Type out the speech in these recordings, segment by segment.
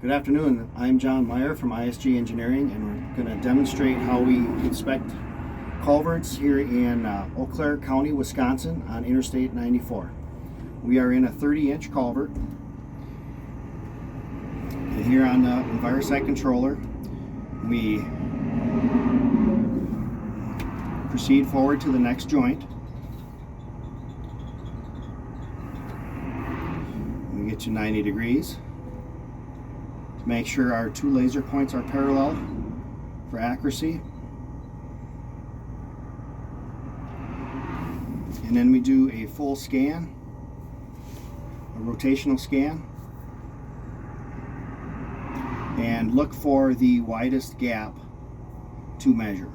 Good afternoon. I'm John Meyer from ISG Engineering, and we're going to demonstrate how we inspect culverts here in Eau Claire County, Wisconsin on Interstate 94. We are in a 30-inch culvert. And here on the EnviroSite controller, we proceed forward to the next joint. We get to 90 degrees. Make sure our two laser points are parallel for accuracy. And then we do a full scan, a rotational scan, and look for the widest gap to measure.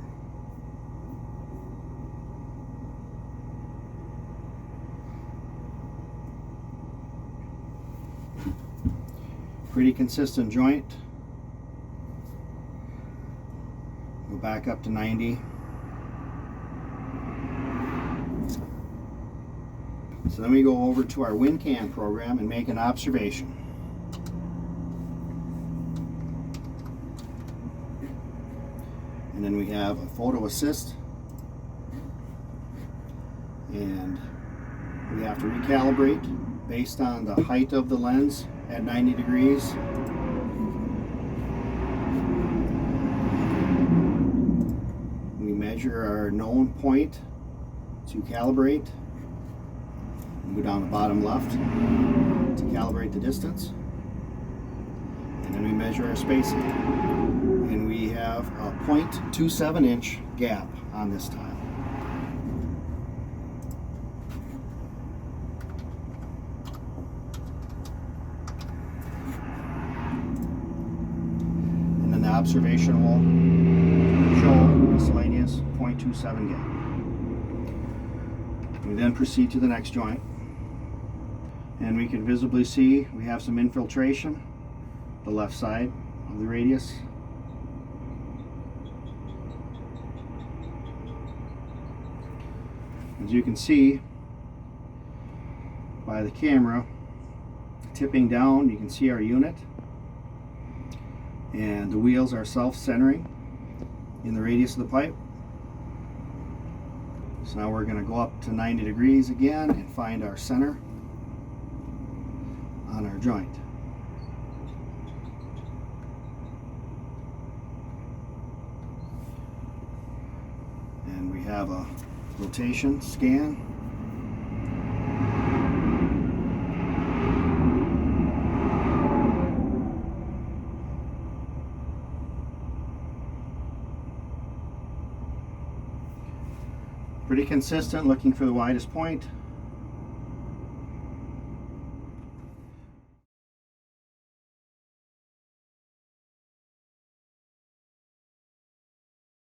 Pretty consistent joint. Go back up to 90. So then we go over to our WinCan program and make an observation. And then we have a photo assist, and we have to recalibrate based on the height of the lens at 90 degrees. We measure our known point to calibrate. We go down the bottom left to calibrate the distance. And then we measure our spacing. And we have a 0.27 inch gap on this tile. And the observation will show a miscellaneous 0.27 gap. We then proceed to the next joint, and we can visibly see we have some infiltration the left side of the radius. As you can see by the camera tipping down, you can see our unit, and the wheels are self-centering in the radius of the pipe. So now we're going to go up to 90 degrees again and find our center on our joint. And we have a rotation scan. Pretty consistent, looking for the widest point.